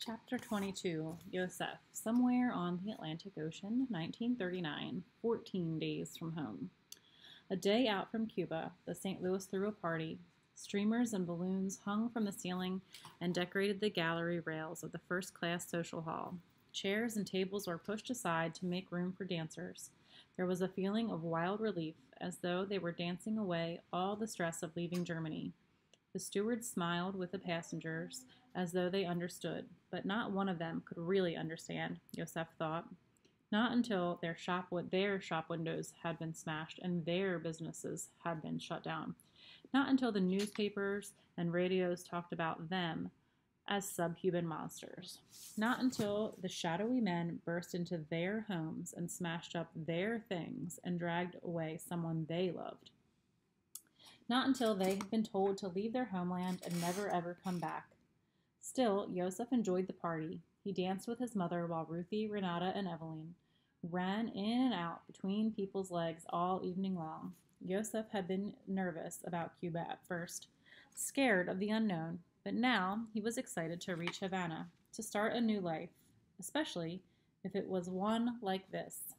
Chapter 22, Yosef, somewhere on the Atlantic Ocean, 1939, 14 days from home. A day out from Cuba, the St. Louis threw a party. Streamers and balloons hung from the ceiling and decorated the gallery rails of the first-class social hall. Chairs and tables were pushed aside to make room for dancers. There was a feeling of wild relief, as though they were dancing away all the stress of leaving Germany. The stewards smiled with the passengers, as though they understood, but not one of them could really understand, Yosef thought. Not until their shop windows had been smashed and their businesses had been shut down. Not until the newspapers and radios talked about them as subhuman monsters. Not until the shadowy men burst into their homes and smashed up their things and dragged away someone they loved. Not until they had been told to leave their homeland and never ever come back. Still, Yosef enjoyed the party. He danced with his mother while Ruthie, Renata, and Evelyn ran in and out between people's legs all evening long. Yosef had been nervous about Cuba at first, scared of the unknown, but now he was excited to reach Havana, to start a new life, especially if it was one like this.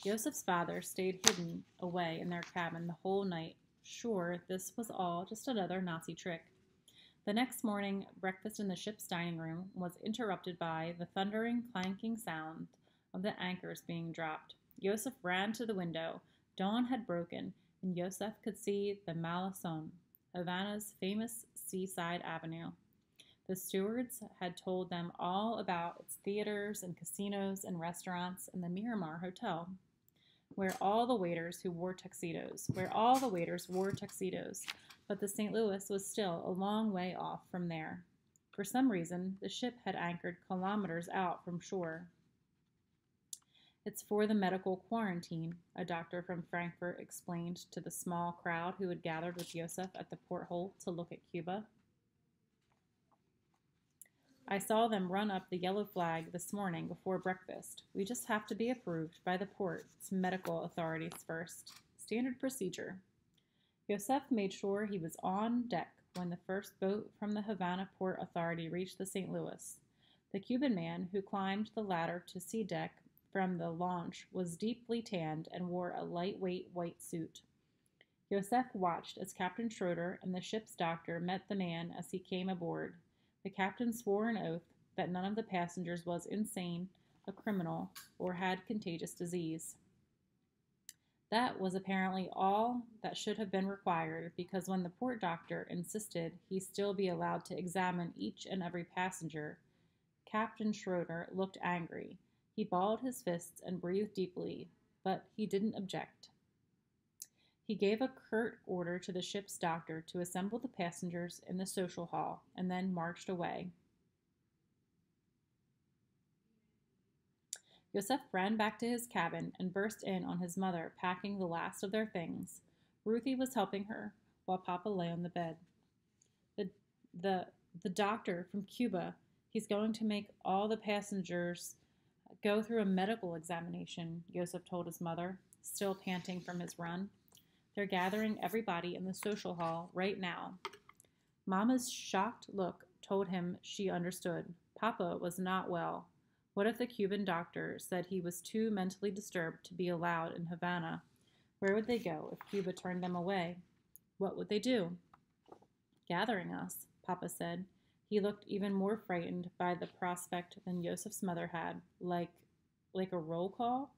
Yosef's father stayed hidden away in their cabin the whole night, sure this was all just another Nazi trick. The next morning, breakfast in the ship's dining room was interrupted by the thundering, clanking sound of the anchors being dropped. Yosef ran to the window. Dawn had broken, and Yosef could see the Malecon, Havana's famous seaside avenue. The stewards had told them all about its theaters and casinos and restaurants and the Miramar Hotel, where all the waiters wore tuxedos, but the St. Louis was still a long way off from there. For some reason, the ship had anchored kilometers out from shore. It's for the medical quarantine, a doctor from Frankfurt explained to the small crowd who had gathered with Yosef at the porthole to look at Cuba. I saw them run up the yellow flag this morning before breakfast. We just have to be approved by the port's medical authorities first. Standard procedure. Yosef made sure he was on deck when the first boat from the Havana Port Authority reached the St. Louis. The Cuban man who climbed the ladder to sea deck from the launch was deeply tanned and wore a lightweight white suit. Yosef watched as Captain Schroeder and the ship's doctor met the man as he came aboard. The captain swore an oath that none of the passengers was insane, a criminal, or had contagious disease. That was apparently all that should have been required, because when the port doctor insisted he still be allowed to examine each and every passenger, Captain Schroeder looked angry. He balled his fists and breathed deeply, but he didn't object. He gave a curt order to the ship's doctor to assemble the passengers in the social hall and then marched away. Yosef ran back to his cabin and burst in on his mother packing the last of their things. Ruthie was helping her while Papa lay on the bed. The doctor from Cuba, he's going to make all the passengers go through a medical examination, Yosef told his mother, still panting from his run. They're gathering everybody in the social hall right now. Mama's shocked look told him she understood. Papa was not well. What if the Cuban doctor said he was too mentally disturbed to be allowed in Havana? Where would they go if Cuba turned them away? What would they do? Gathering us, Papa said. He looked even more frightened by the prospect than Yosef's mother had. Like a roll call?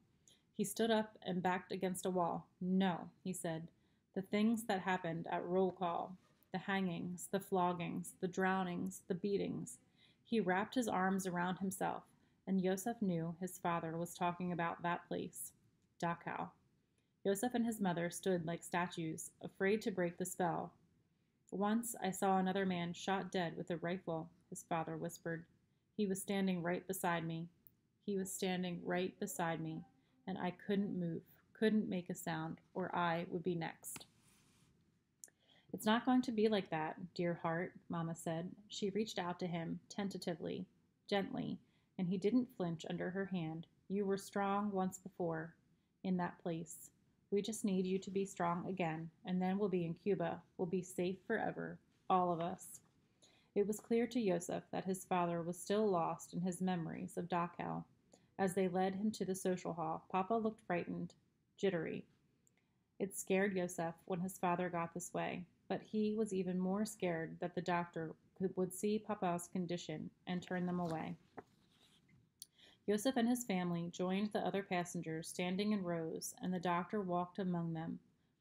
He stood up and backed against a wall. No, he said. The things that happened at roll call. The hangings, the floggings, the drownings, the beatings. He wrapped his arms around himself, and Yosef knew his father was talking about that place, Dachau. Yosef and his mother stood like statues, afraid to break the spell. Once I saw another man shot dead with a rifle, his father whispered. He was standing right beside me. And I couldn't move, couldn't make a sound, or I would be next. It's not going to be like that, dear heart, Mama said. She reached out to him, tentatively, gently, and he didn't flinch under her hand. You were strong once before, in that place. We just need you to be strong again, and then we'll be in Cuba. We'll be safe forever, all of us. It was clear to Joseph that his father was still lost in his memories of Dachau. As they led him to the social hall, Papa looked frightened, jittery. It scared Joseph when his father got this way, but he was even more scared that the doctor would see Papa's condition and turn them away. Joseph and his family joined the other passengers standing in rows, and the doctor walked among them.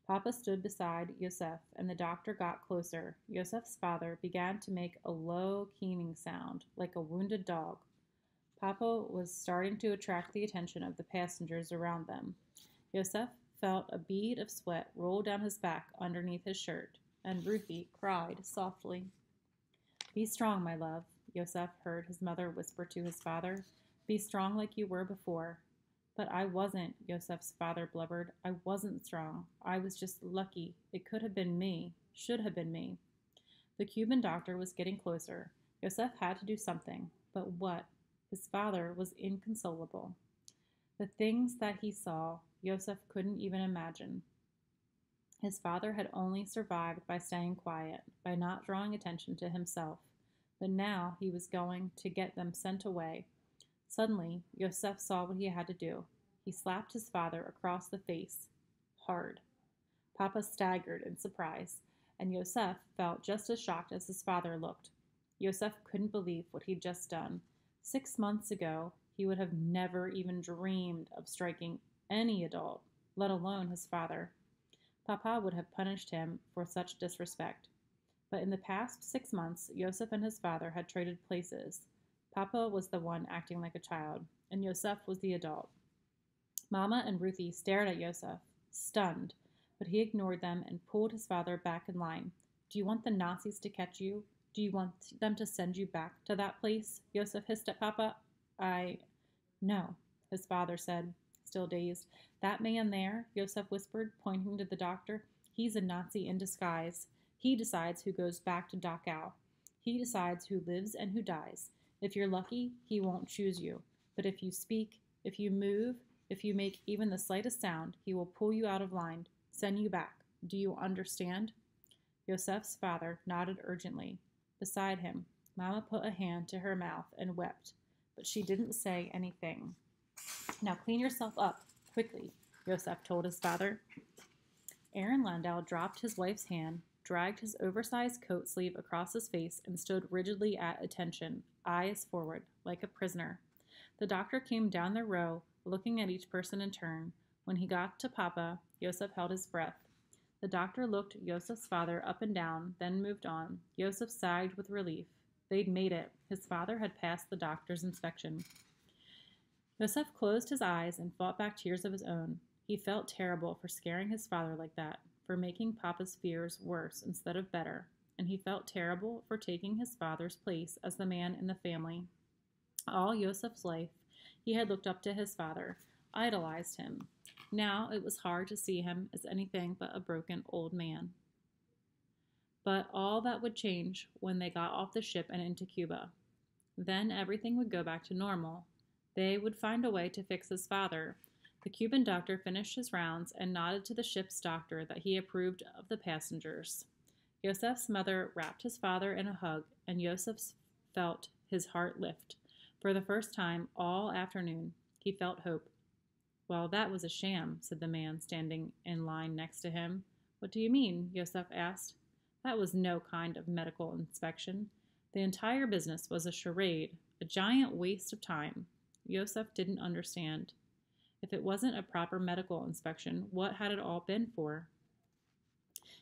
Papa stood beside Joseph, and the doctor got closer. Joseph's father began to make a low, keening sound, like a wounded dog. Papa was starting to attract the attention of the passengers around them. Joseph felt a bead of sweat roll down his back underneath his shirt, and Ruthie cried softly. "Be strong, my love," Joseph heard his mother whisper to his father. "Be strong like you were before." "But I wasn't," Joseph's father blubbered. "I wasn't strong. I was just lucky. It could have been me. Should have been me." The Cuban doctor was getting closer. Joseph had to do something. But what? His father was inconsolable. The things that he saw, Joseph couldn't even imagine. His father had only survived by staying quiet, by not drawing attention to himself. But now he was going to get them sent away. Suddenly, Joseph saw what he had to do. He slapped his father across the face, hard. Papa staggered in surprise, and Joseph felt just as shocked as his father looked. Joseph couldn't believe what he'd just done. 6 months ago, he would have never even dreamed of striking any adult, let alone his father. Papa would have punished him for such disrespect. But in the past 6 months, Joseph and his father had traded places. Papa was the one acting like a child, and Joseph was the adult. Mama and Ruthie stared at Joseph, stunned, but he ignored them and pulled his father back in line. "Do you want the Nazis to catch you? Do you want them to send you back to that place?" Joseph hissed at Papa. No, his father said, still dazed. "That man there," Joseph whispered, pointing to the doctor, "he's a Nazi in disguise. He decides who goes back to Dachau. He decides who lives and who dies. If you're lucky, he won't choose you. But if you speak, if you move, if you make even the slightest sound, he will pull you out of line, send you back. Do you understand?" Joseph's father nodded urgently. Beside him, Mama put a hand to her mouth and wept, but she didn't say anything. "Now clean yourself up, quickly," Joseph told his father. Aaron Landau dropped his wife's hand, dragged his oversized coat sleeve across his face, and stood rigidly at attention, eyes forward, like a prisoner. The doctor came down the row, looking at each person in turn. When he got to Papa, Joseph held his breath. The doctor looked Joseph's father up and down, then moved on. Joseph sighed with relief. They'd made it. His father had passed the doctor's inspection. Joseph closed his eyes and fought back tears of his own. He felt terrible for scaring his father like that, for making Papa's fears worse instead of better, and he felt terrible for taking his father's place as the man in the family. All Joseph's life, he had looked up to his father, idolized him. Now it was hard to see him as anything but a broken old man. But all that would change when they got off the ship and into Cuba. Then everything would go back to normal. They would find a way to fix his father. The Cuban doctor finished his rounds and nodded to the ship's doctor that he approved of the passengers. Joseph's mother wrapped his father in a hug, and Joseph felt his heart lift. For the first time all afternoon, he felt hope. "Well, that was a sham," said the man standing in line next to him. "What do you mean?" Joseph asked. "That was no kind of medical inspection. The entire business was a charade, a giant waste of time." Joseph didn't understand. If it wasn't a proper medical inspection, what had it all been for?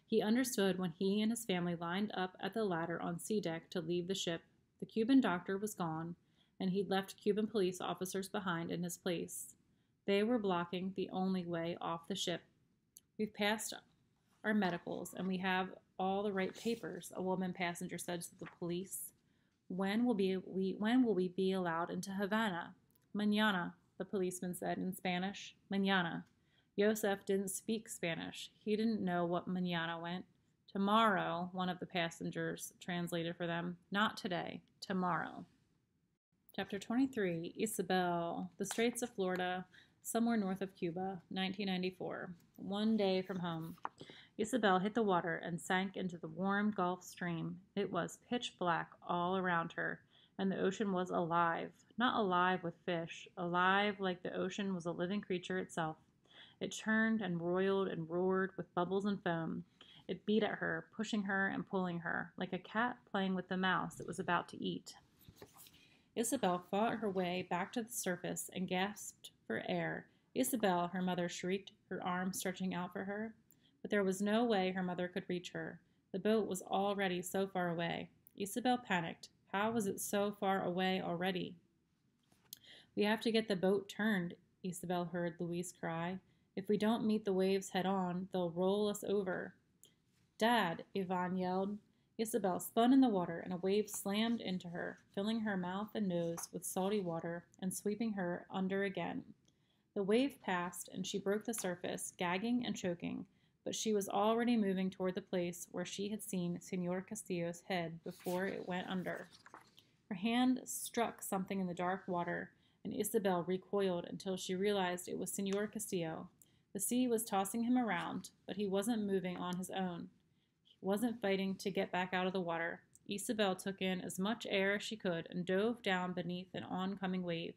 He understood when he and his family lined up at the ladder on sea deck to leave the ship. The Cuban doctor was gone, and he'd left Cuban police officers behind in his place. They were blocking the only way off the ship. "We've passed our medicals, and we have all the right papers," a woman passenger said to the police. When will we be allowed into Havana?" "Mañana," the policeman said in Spanish. "Mañana." Joseph didn't speak Spanish. He didn't know what mañana meant. "Tomorrow," one of the passengers translated for them. "Not today. Tomorrow." Chapter 23, Isabelle, the Straits of Florida, somewhere north of Cuba, 1994. One day from home. Isabelle hit the water and sank into the warm Gulf Stream. It was pitch black all around her, and the ocean was alive. Not alive with fish, alive like the ocean was a living creature itself. It churned and roiled and roared with bubbles and foam. It beat at her, pushing her and pulling her, like a cat playing with the mouse it was about to eat. Isabelle fought her way back to the surface and gasped for air. Isabelle, her mother shrieked, her arms stretching out for her. But there was no way her mother could reach her. The boat was already so far away. Isabelle panicked. How was it so far away already? We have to get the boat turned, Isabelle heard Louise cry. If we don't meet the waves head on, they'll roll us over. Dad, Yvonne yelled. Isabelle spun in the water, and a wave slammed into her, filling her mouth and nose with salty water and sweeping her under again. The wave passed, and she broke the surface, gagging and choking, but she was already moving toward the place where she had seen Senor Castillo's head before it went under. Her hand struck something in the dark water, and Isabelle recoiled until she realized it was Senor Castillo. The sea was tossing him around, but he wasn't moving on his own. He wasn't fighting to get back out of the water. Isabelle took in as much air as she could and dove down beneath an oncoming wave.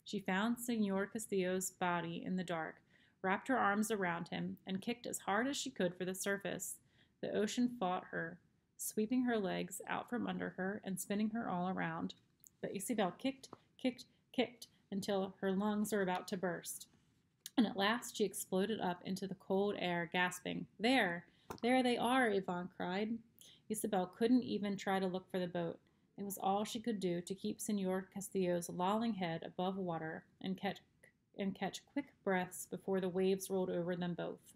She found Senor Castillo's body in the dark, wrapped her arms around him, and kicked as hard as she could for the surface. The ocean fought her, sweeping her legs out from under her and spinning her all around. But Isabelle kicked until her lungs were about to burst. And at last she exploded up into the cold air, gasping. There they are, Yvonne cried. Isabelle couldn't even try to look for the boat. It was all she could do to keep Senor Castillo's lolling head above water and catch quick breaths before the waves rolled over them both.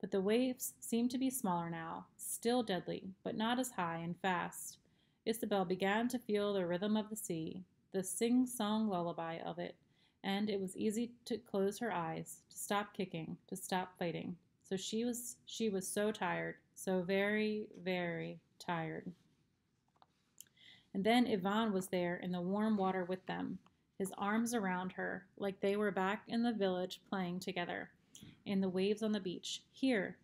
But the waves seemed to be smaller now, still deadly, but not as high and fast. Isabelle began to feel the rhythm of the sea, the sing-song lullaby of it, and it was easy to close her eyes, to stop kicking, to stop fighting. So she was so tired, so very, very tired. And then Yvonne was there in the warm water with them, his arms around her, like they were back in the village playing together, in the waves on the beach. Here,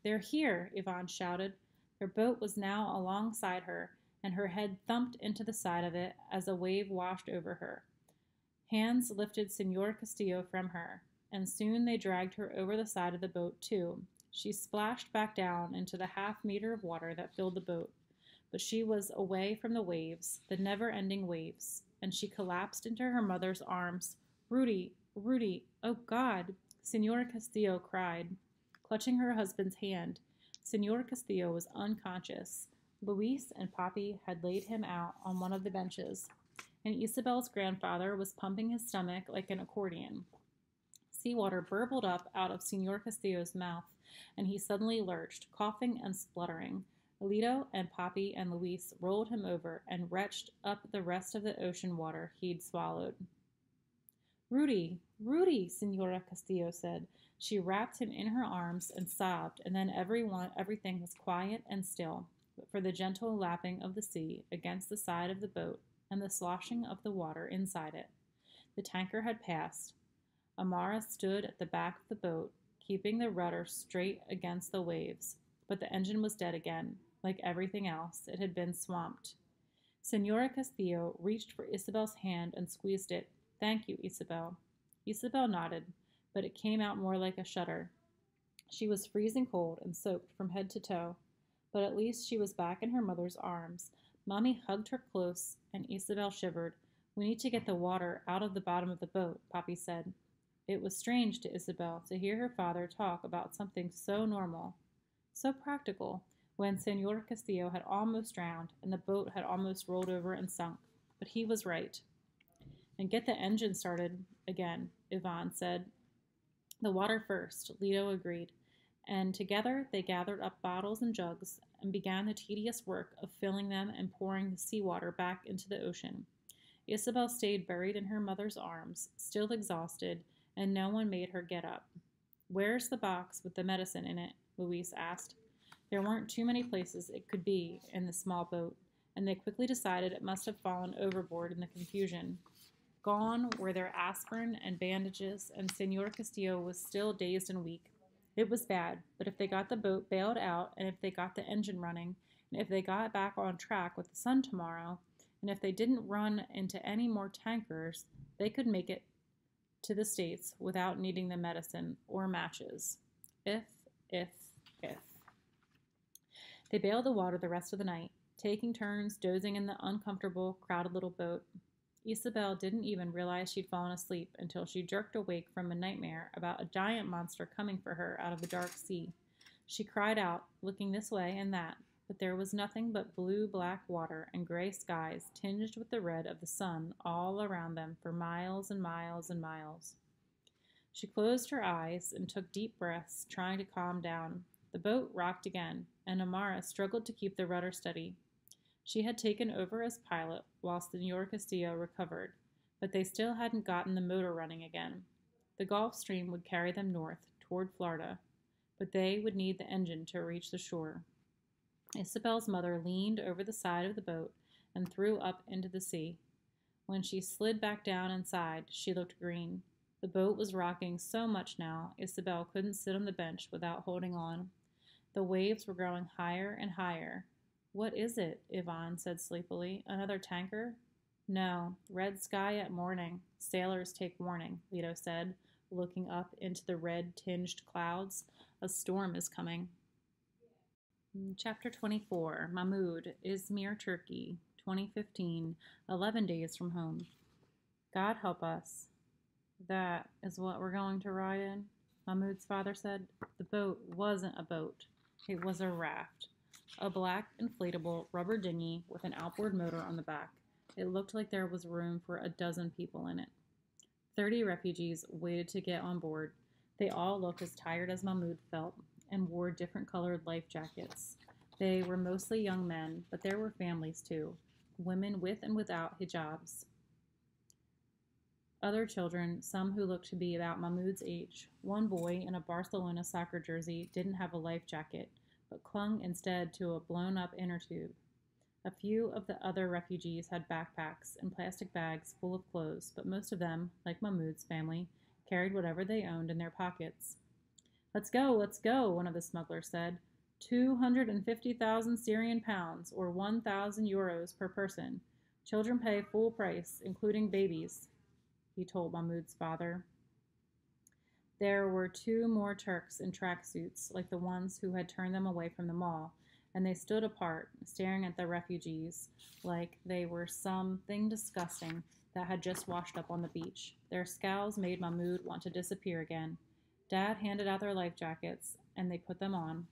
they're here, Yvonne shouted. Her boat was now alongside her, and her head thumped into the side of it as a wave washed over her. Hands lifted Senor Castillo from her, and soon they dragged her over the side of the boat, too. She splashed back down into the half-meter of water that filled the boat, but she was away from the waves, the never-ending waves, and she collapsed into her mother's arms. Rudy, oh God, Senor Castillo cried, clutching her husband's hand. Senor Castillo was unconscious. Luis and Papi had laid him out on one of the benches, and Isabelle's grandfather was pumping his stomach like an accordion. Seawater burbled up out of Senor Castillo's mouth, and he suddenly lurched, coughing and spluttering. Alito and Papi and Luis rolled him over and retched up the rest of the ocean water he'd swallowed. Rudy, Senora Castillo said. She wrapped him in her arms and sobbed, and then everything was quiet and still, but for the gentle lapping of the sea against the side of the boat and the sloshing of the water inside it. The tanker had passed. Amara stood at the back of the boat, keeping the rudder straight against the waves, but the engine was dead again. Like everything else, it had been swamped. Senora Castillo reached for Isabelle's hand and squeezed it. Thank you, Isabelle. Isabelle nodded, but it came out more like a shudder. She was freezing cold and soaked from head to toe, but at least she was back in her mother's arms. Mommy hugged her close, and Isabelle shivered. We need to get the water out of the bottom of the boat, Papi said. It was strange to Isabelle to hear her father talk about something so normal, so practical, when Senor Castillo had almost drowned and the boat had almost rolled over and sunk. But he was right. And get the engine started again, Yvonne said. The water first, Lito agreed, and together they gathered up bottles and jugs and began the tedious work of filling them and pouring the seawater back into the ocean. Isabelle stayed buried in her mother's arms, still exhausted, and no one made her get up. Where's the box with the medicine in it? Luis asked. There weren't too many places it could be in the small boat, and they quickly decided it must have fallen overboard in the confusion. Gone were their aspirin and bandages, and Senor Castillo was still dazed and weak. It was bad, but if they got the boat bailed out, and if they got the engine running, and if they got back on track with the sun tomorrow, and if they didn't run into any more tankers, they could make it to the States without needing the medicine or matches. If, if, if. They bailed the water the rest of the night, taking turns dozing in the uncomfortable, crowded little boat. Isabelle didn't even realize she'd fallen asleep until she jerked awake from a nightmare about a giant monster coming for her out of the dark sea. She cried out, looking this way and that, but there was nothing but blue-black water and gray skies tinged with the red of the sun all around them for miles and miles and miles. She closed her eyes and took deep breaths, trying to calm down. The boat rocked again, and Amara struggled to keep the rudder steady. She had taken over as pilot whilst the New York Castillo recovered, but they still hadn't gotten the motor running again. The Gulf Stream would carry them north, toward Florida, but they would need the engine to reach the shore. Isabelle's mother leaned over the side of the boat and threw up into the sea. When she slid back down inside, she looked green. The boat was rocking so much now, Isabelle couldn't sit on the bench without holding on. The waves were growing higher and higher. "What is it?" Yvonne said sleepily. "Another tanker?" "No. Red sky at morning. Sailors take warning," Leto said, looking up into the red-tinged clouds. "A storm is coming." Chapter 24. Mahmoud, Izmir, Turkey, 2015, 11 days from home. "God help us. That is what we're going to ride in," Mahmoud's father said. The boat wasn't a boat. It was a raft. A black, inflatable rubber dinghy with an outboard motor on the back. It looked like there was room for a dozen people in it. 30 refugees waited to get on board. They all looked as tired as Mahmoud felt and wore different colored life jackets. They were mostly young men, but there were families too, women with and without hijabs. Other children, some who looked to be about Mahmoud's age. One boy in a Barcelona soccer jersey didn't have a life jacket, but clung instead to a blown-up inner tube. A few of the other refugees had backpacks and plastic bags full of clothes, but most of them, like Mahmoud's family, carried whatever they owned in their pockets. Let's go," one of the smugglers said. 250,000 Syrian pounds, or 1,000 euros per person. Children pay full price, including babies, he told Mahmoud's father. There were 2 more Turks in tracksuits, like the ones who had turned them away from the mall, and they stood apart, staring at the refugees like they were something disgusting that had just washed up on the beach. Their scowls made Mahmoud want to disappear again. Dad handed out their life jackets, and they put them on.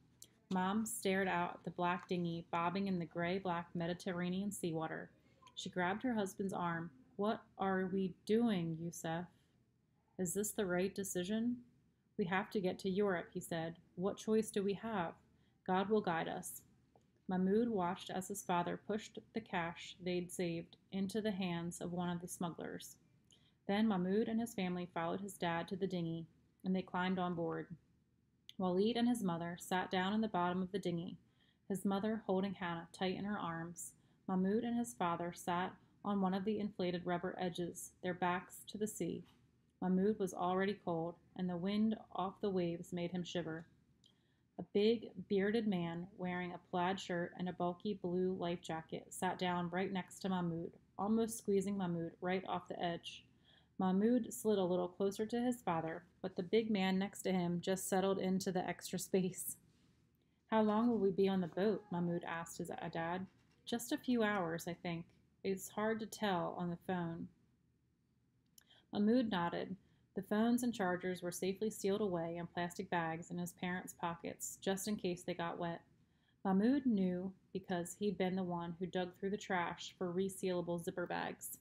Mom stared out at the black dinghy bobbing in the gray-black Mediterranean seawater. She grabbed her husband's arm. "What are we doing, Yusuf? Is this the right decision?" "We have to get to Europe," he said. "What choice do we have? God will guide us." Mahmoud watched as his father pushed the cash they'd saved into the hands of one of the smugglers. Then Mahmoud and his family followed his dad to the dinghy, and they climbed on board. Walid and his mother sat down in the bottom of the dinghy, his mother holding Hannah tight in her arms. Mahmoud and his father sat on one of the inflated rubber edges, their backs to the sea. Mahmoud was already cold, and the wind off the waves made him shiver. A big, bearded man wearing a plaid shirt and a bulky blue life jacket sat down right next to Mahmoud, almost squeezing Mahmoud right off the edge. Mahmoud slid a little closer to his father, but the big man next to him just settled into the extra space. "How long will we be on the boat?" Mahmoud asked his dad. "Just a few hours, I think. It's hard to tell on the phone." Mahmoud nodded. The phones and chargers were safely sealed away in plastic bags in his parents' pockets, just in case they got wet. Mahmoud knew because he'd been the one who dug through the trash for resealable zipper bags.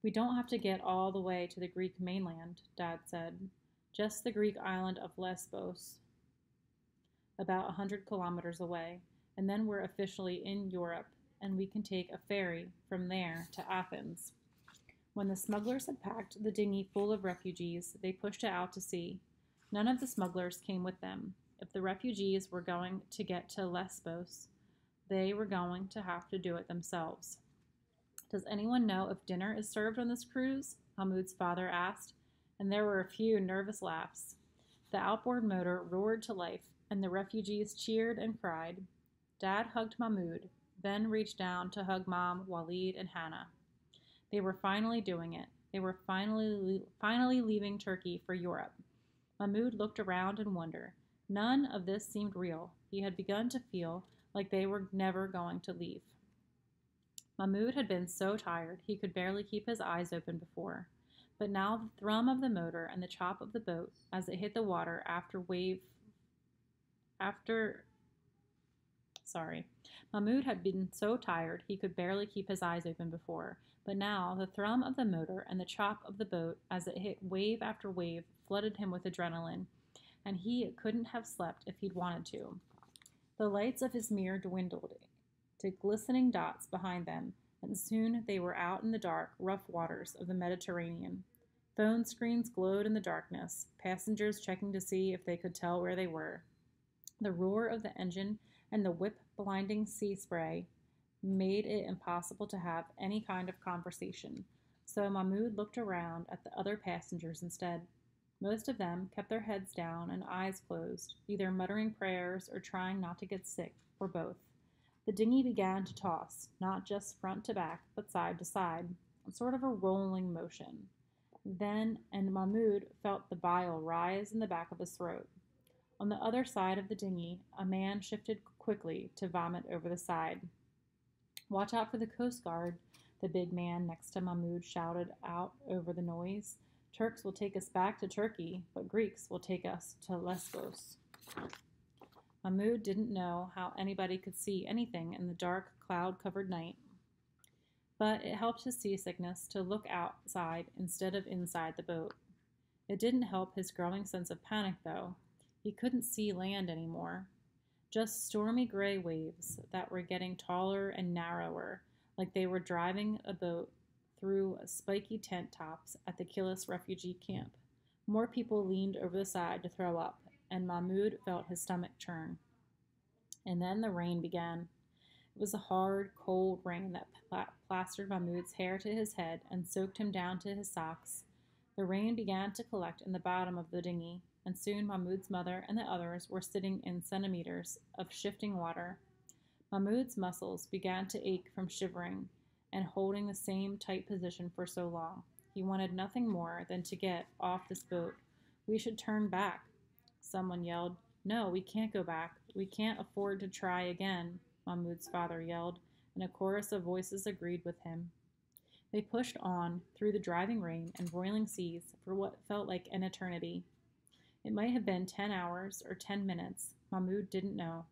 "We don't have to get all the way to the Greek mainland," Dad said. "Just the Greek island of Lesbos, about 100 kilometers away, and then we're officially in Europe, and we can take a ferry from there to Athens." When the smugglers had packed the dinghy full of refugees, they pushed it out to sea. None of the smugglers came with them. If the refugees were going to get to Lesbos, they were going to have to do it themselves. "Does anyone know if dinner is served on this cruise?" Mahmoud's father asked, and there were a few nervous laughs. The outboard motor roared to life, and the refugees cheered and cried. Dad hugged Mahmoud, then reached down to hug Mom, Walid, and Hannah. They were finally doing it. They were finally leaving Turkey for Europe. Mahmoud looked around in wonder. None of this seemed real. He had begun to feel like they were never going to leave. Mahmoud had been so tired he could barely keep his eyes open before. But now the thrum of the motor and the chop of the boat as it hit the water Mahmoud had been so tired he could barely keep his eyes open before, but now the thrum of the motor and the chop of the boat as it hit wave after wave flooded him with adrenaline, and he couldn't have slept if he'd wanted to. The lights of his mirror dwindled to glistening dots behind them, and soon they were out in the dark, rough waters of the Mediterranean. Phone screens glowed in the darkness, passengers checking to see if they could tell where they were. The roar of the engine and the whip-blinding sea spray made it impossible to have any kind of conversation, so Mahmoud looked around at the other passengers instead. Most of them kept their heads down and eyes closed, either muttering prayers or trying not to get sick, or both. The dinghy began to toss, not just front to back, but side to side, in sort of a rolling motion. Then, and Mahmoud felt the bile rise in the back of his throat. On the other side of the dinghy, a man shifted quickly to vomit over the side. "Watch out for the Coast Guard," the big man next to Mahmoud shouted out over the noise. "Turks will take us back to Turkey, but Greeks will take us to Lesbos." Mahmoud didn't know how anybody could see anything in the dark, cloud-covered night, but it helped his seasickness to look outside instead of inside the boat. It didn't help his growing sense of panic, though. He couldn't see land anymore. Just stormy gray waves that were getting taller and narrower, like they were driving a boat through spiky tent tops at the Kilis refugee camp. More people leaned over the side to throw up, and Mahmoud felt his stomach churn. And then the rain began. It was a hard, cold rain that plastered Mahmoud's hair to his head and soaked him down to his socks. The rain began to collect in the bottom of the dinghy, and soon Mahmoud's mother and the others were sitting in centimeters of shifting water. Mahmoud's muscles began to ache from shivering and holding the same tight position for so long. He wanted nothing more than to get off this boat. "We should turn back," someone yelled. "No, we can't go back. We can't afford to try again," Mahmoud's father yelled, and a chorus of voices agreed with him. They pushed on through the driving rain and roiling seas for what felt like an eternity. It might have been 10 hours or 10 minutes. Mahmoud didn't know.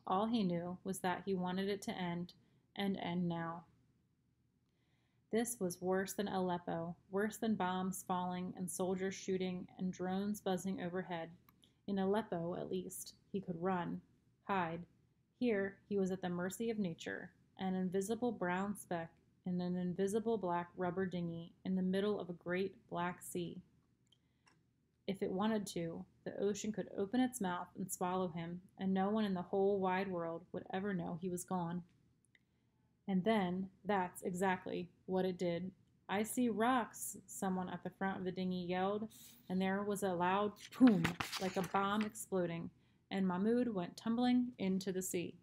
All he knew was that he wanted it to end, and end now. This was worse than Aleppo, worse than bombs falling and soldiers shooting and drones buzzing overhead. In Aleppo, at least, he could run, hide. Here, he was at the mercy of nature, an invisible brown speck in an invisible black rubber dinghy in the middle of a great black sea. If it wanted to, the ocean could open its mouth and swallow him, and no one in the whole wide world would ever know he was gone. And then, that's exactly what it did. "I see rocks," someone at the front of the dinghy yelled, and there was a loud boom, like a bomb exploding, and Mahmoud went tumbling into the sea.